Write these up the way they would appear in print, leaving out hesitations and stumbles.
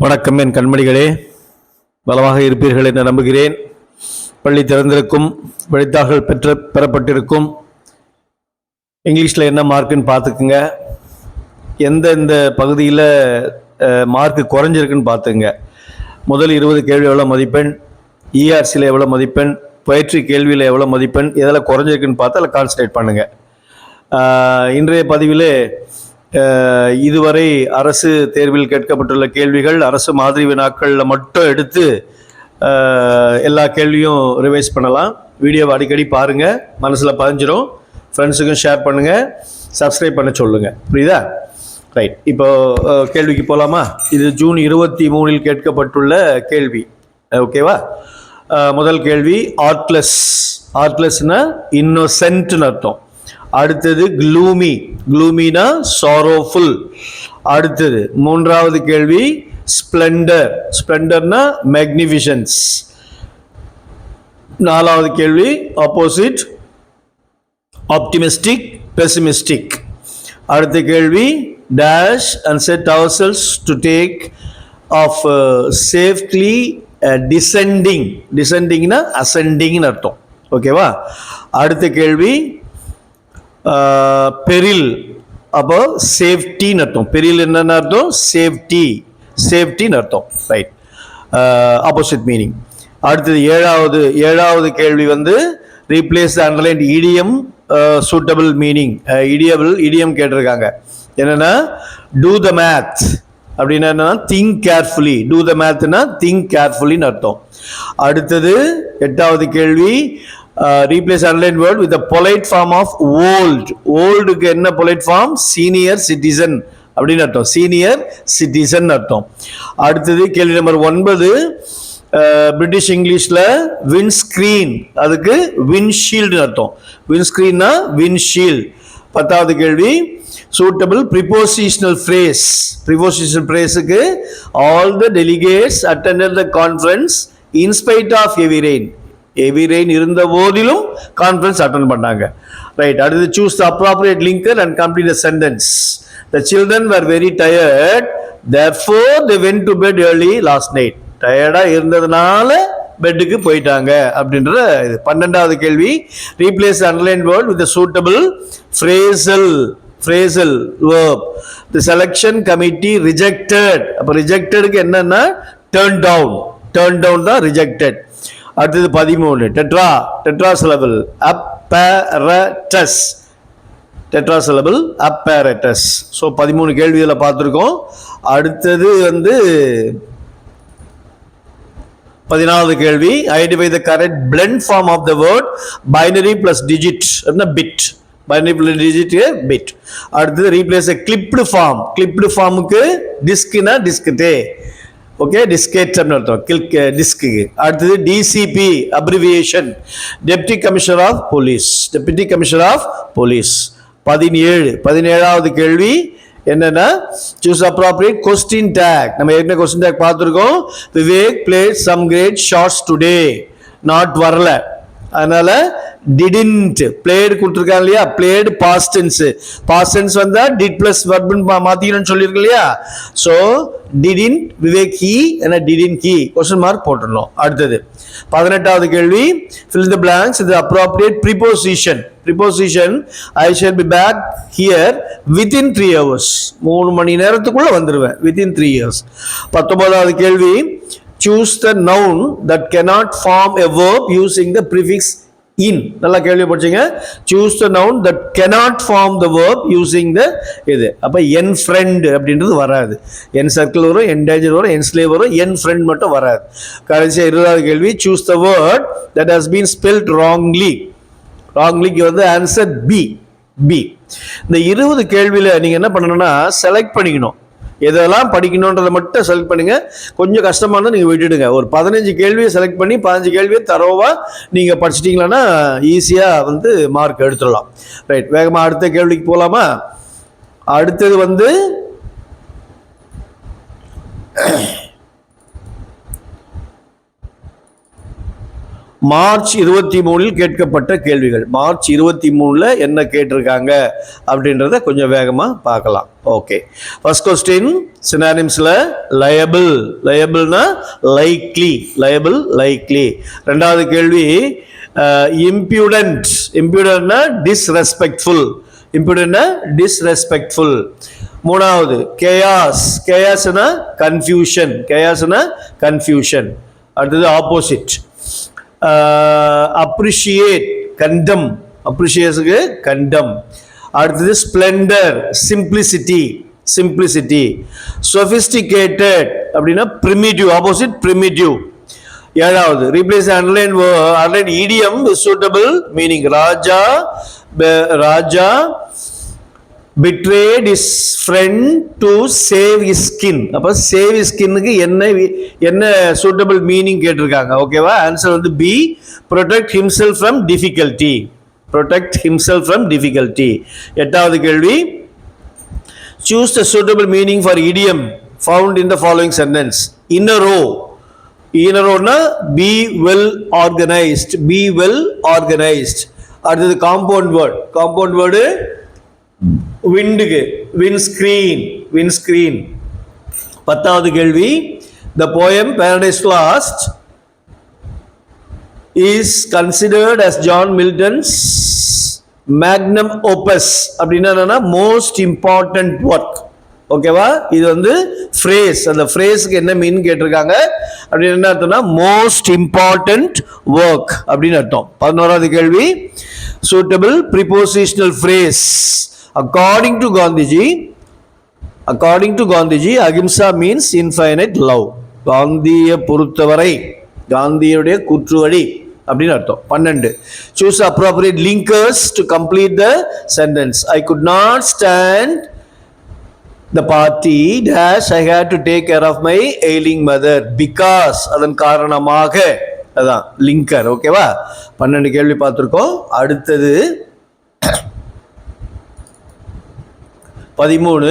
வணக்கம் என் கண்மணிகளே, பலமாக இருப்பீர்கள் என்று நம்புகிறேன். பள்ளி திறந்திருக்கும், விடைத்தாள்கள் பெறப்பட்டிருக்கும். இங்கிலீஷில் என்ன மார்க்குன்னு பார்த்துக்குங்க. எந்தெந்த பகுதியில் மார்க்கு குறைஞ்சிருக்குன்னு பார்த்துங்க. முதல் 20 கேள்வி எவ்வளோ மதிப்பெண், இஆர்சியில் எவ்வளோ மதிப்பெண், பயிற்சி கேள்வியில் எவ்வளோ மதிப்பெண், இதெல்லாம் குறைஞ்சிருக்குன்னு பார்த்து அதில் கான்சன்ட்ரேட் பண்ணுங்கள். இன்றைய பதிவிலே இதுவரை அரசு தேர்வில் கேட்கப்பட்டுள்ள கேள்விகள் அரசு மாதிரி வினாக்களில் மட்டும் எடுத்து எல்லா கேள்வியும் ரிவைஸ் பண்ணலாம். வீடியோவை அடிக்கடி பாருங்கள், மனசில் பதிஞ்சிடும். ஃப்ரெண்ட்ஸுக்கும் ஷேர் பண்ணுங்கள், சப்ஸ்கிரைப் பண்ண சொல்லுங்கள். புரியுதா? ரைட், இப்போ கேள்விக்கு போகலாமா? இது ஜூன் 23 கேட்கப்பட்டுள்ள கேள்வி. ஓகேவா? முதல் கேள்வி, ஆர்ட்லெஸ்னா இன்னோசென்ட்னு அர்த்தம். அடுத்தது க்ளூமி, க்ளூமினா சாரோஃபுல். அடுத்தது மூன்றாவது கேள்வி ஸ்ப்ளெண்டர், ஸ்ப்ளெண்டர்னா மேக்னிஃபிஷன்ஸ். நாலாவது கேள்வி ஆப்போசிட், ஆப்டிமிஸ்டிக், பெசிமிஸ்டிக். அடுத்த கேள்வி dash and set ourselves to take off safely descending, டிசெண்டிங்னா அசெண்டிங்னு அர்த்தம். ஓகேவா? அடுத்த கேள்வி பெரில், அப்போ சேஃப்டின்னு அர்த்தம். பெரில் என்னன்னு அர்த்தம்? சேஃப்டி, சேஃப்டின்னு அர்த்தம். Right, opposite meaning. அடுத்தது ஏழாவது கேள்வி வந்து ரீப்ளேஸ் அண்டர்லைன் இடியம் சூட்டபிள் மீனிங். இடியம் கேட்டிருக்காங்க. என்னன்னா டூ த மேத் அப்படின்னா என்னன்னா திங்க் கேர்ஃபுல்லி. டூ த மேத்னா திங்க் கேர்ஃபுல்லின்னு அர்த்தம். அடுத்தது எட்டாவது கேள்வி replace underlined word with the polite form of old. oldக்கு என்ன polite form? senior citizen அப்படின்னு அர்த்தம். senior citizen அர்த்தம். அடுத்தது கேள்வி நம்பர் 9, பிரிட்டிஷ் இங்கிலீஷ்ல விண்ட்ஸ்கிரீன், அதுக்கு விண்ட்ஷீல்டு அர்த்தம். விண்ட்ஸ்கிரீன்னா விண்ட்ஷீல்ட். 10வது கேள்வி suitable prepositional phrase. prepositional phraseக்கு all the delegates attended the conference in spite of heavy rain. Heavy rain இருந்த போதிலும் கான்ஃபரன்ஸ் அட்டெண்ட் பண்ணாங்க. ரைட், அடுத்து choose the appropriate linker and complete the sentence. The children were very tired, therefore they went to bed early last night. டயர்டா இருந்ததுனால பெட்டுக்கு போயிட்டாங்க அப்படின்ற இது. 12வது கேள்வி replace underline word with suitable phrasal verb. The selection committee rejected. அப்ப ரிஜெக்டடுக்கு என்னன்னா turn down தான் rejected. அடுத்தது 13 டெட்ராசிலபிள் அப்பரட்டஸ், டெட்ராசிலபிள் அப்பரட்டஸ். ஸோ 13 கேள்விகளை பார்த்துருக்கோம். அடுத்தது வந்து 14வது கேள்வி identify the correct blend form of the word binary plus digit அப்படின்னா bit. Binary plus digit bit. அடுத்தது ரீப்ளேஸ் கிளிப்டு ஃபார்ம். கிளிப்டு ஃபார்முக்கு டிஸ்க்னா டிஸ்கட்டே. ஓகே, டிஸ்கேட் அர்த்தம் டிஸ்க்கு. அடுத்தது DCP abbreviation, deputy commissioner of police, deputy commissioner of police. 17வது கேள்வி என்னன்னா சூஸ் அப்ராப்ரியேட் கொஸ்டின் டேக். நம்ம ஏற்கனவே கொஸ்டின் டேக் பார்த்துருக்கோம். Vivek played some great shots today, not வரல, அதனால didn't. played கொடுத்திருக்காங்க இல்லையா, played past tense. past tense வந்தா did plus verb மாத்திக்கணும்னு சொல்லிருக்கு இல்லையா. so didn't Vivek he and didn't he question mark போட்டுறணும். அடுத்தது 18வது கேள்வி fill in the blanks with the appropriate preposition. I shall be back here within 3 hours. 3 மணி நேரத்துக்குள்ள வந்துருவேன், within 3 years. 19வது கேள்வி choose the noun that cannot form a verb using the prefix in. நல்லா கேள்வி படிச்சீங்க. choose the noun that cannot form the verb using the இது. அப்ப en friend அப்படின்றது வராது. en circle வரும், en danger வரும், en slave வரும், en friend மட்டும் வராது. கடைசியா 20வது கேள்வி choose the word that has been spelled wrongly. wronglyக்கு வந்து ஆன்சர் B. இந்த 20 கேள்வியில நீங்க என்ன பண்ணணும்னா செலக்ட் பண்ணிக்கணும். எதெல்லாம் படிக்கணுன்றதை மட்டும் செலக்ட் பண்ணுங்க. கொஞ்சம் கஷ்டமா இருந்தால் நீங்கள் விட்டுடுங்க. ஒரு 15 கேள்வியை செலக்ட் பண்ணி 15 கேள்வியை தரோவா நீங்கள் படிச்சிட்டிங்களன்னா ஈஸியாக வந்து மார்க் எடுத்துடலாம். ரைட், வேகமாக அடுத்த கேள்விக்கு போகலாமா? அடுத்தது வந்து மார்ச் 23 கேட்கப்பட்ட கேள்விகள். மார்ச் 23 என்ன கேட்டிருக்காங்க அப்படின்றத கொஞ்சம் வேகமாக பார்க்கலாம். ஓகே, ஃபர்ஸ்ட் கொஸ்டின் சினானிம்ஸ்ல லயபிள், லயபிள்னா லைக்லி, லயபிள் லைக்லி. ரெண்டாவது கேள்வி இம்பியூடன்ட், இம்பியூடன்ட்னா டிஸ்ரெஸ்பெக்ட்ஃபுல், இம்பியூடன்ட்னா டிஸ்ரெஸ்பெக்ட்ஃபுல். மூணாவது கேயாஸ், கேயாஸ்னா கன்ஃபியூஷன், கேயாஸ்னா கன்ஃபியூஷன். அடுத்தது ஆப்போசிட் அப்ரிஷியேட், கண்டம், அப்ரிஷியேஷனுக்கு கண்டம். அடுத்தது ஸ்ப்ளெண்டர், சிம்பிளிசிட்டி, சிம்பிளிசிட்டி. சொபிஸ்டிகேட்டட் அப்படின்னா பிரிமிட்டிவ், ஆப்போசிட் பிரிமிட்டிவ். ஏழாவது replace underline idiom with suitable meaning. Raja, Raja betrayed his friend to save his skin. அப்ப save his skinக்கு என்ன suitable meaning கேட்டிருக்காங்க. ஓகேவா? ஆன்சர் வந்து B, protect himself from difficulty, protect himself from difficulty. எட்டாவது கேள்வி choose the suitable meaning for idiom found in the following sentence. In a row, in a row na be well organized, be well organized. அடுத்தது compound word, compound word விண்டுக்கு விண்ஸ்கிரீன், விண்ஸ்கிரீன். பத்தாவது கேள்வி the poem Paradise Lost is considered as John Milton's magnum opus. அப்படின்னா என்னன்னா most important work. ஓகேவா? இது வந்து phrase, அந்த ஃப்ரேஸ்க்கு என்ன மீன் கேட்டிருக்காங்க அப்படின்னு என்ன அர்த்தம்னா மோஸ்ட் இம்பார்ட்டன்ட் ஒர்க் அப்படின்னு அர்த்தம். 11வது கேள்வி suitable prepositional phrase. According to Gandhiji, according to Gandhiji, ahimsa means infinite love. காந்தியை பொறுத்தவரை, காந்தியுடைய கூற்றுவழி அப்படின்னு அர்த்தம். 12 choose appropriate linkers to complete the sentence. I could not stand the party dash I had to take care of my ailing mother because அதன் காரணமாக, அதான் linker. ஓகேவா? 12 கேள்வி பார்த்துருக்கோம். அடுத்தது 13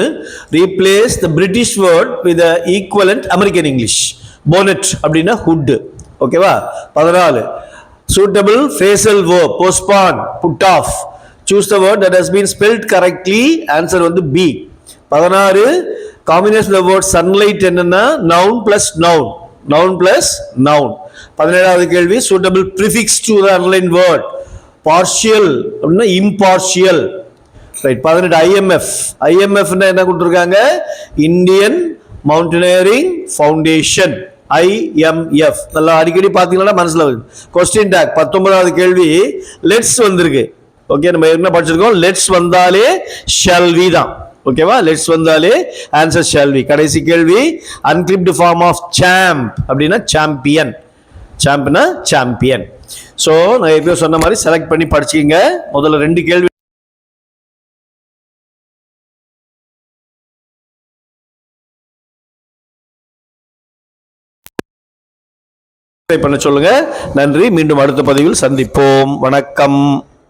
replace the British word with the equivalent American English. bonnet அப்படின்னா hood. ஓகேவா? 14 suitable phrasal verb postpone, put off. choose the word that has been spelled correctly. answer வந்து B. 16 combination of the word sunlight என்னன்னா noun plus noun, noun plus noun. 17வது கேள்வி suitable prefix to the underlined word partial அப்படின்னா impartial. Right. 18 IMF, IMF என்ன கொடுத்துருக்காங்க Indian mountaineering foundation, IMF. நல்லா அடிக்கடி பார்த்தீங்கன்னா மனசில் வருது. கொஸ்டின் டாக் 19வது கேள்வி லெட்ஸ் வந்திருக்கு. ஓகே, நம்ம என்ன படிச்சிருக்கோம் லெட்ஸ் வந்தாலே ஷால் வி தான். ஓகேவா? லெட்ஸ் வந்தாலே ஆன்சர் ஷால் வி. கடைசி கேள்வி அன்கிளிப்டு ஃபார்ம் ஆஃப் சாம்ப் அப்படின்னா சாம்பியன், சாம்ப்னா சாம்பியன். ஸோ நான் எப்பயோ சொன்ன மாதிரி செலக்ட் பண்ணி படிச்சிங்க. முதல்ல 2 கேள்வி பண்ண சொல்லுங்க. நன்றி. மீண்டும் அடுத்த பதிவில் சந்திப்போம். வணக்கம்.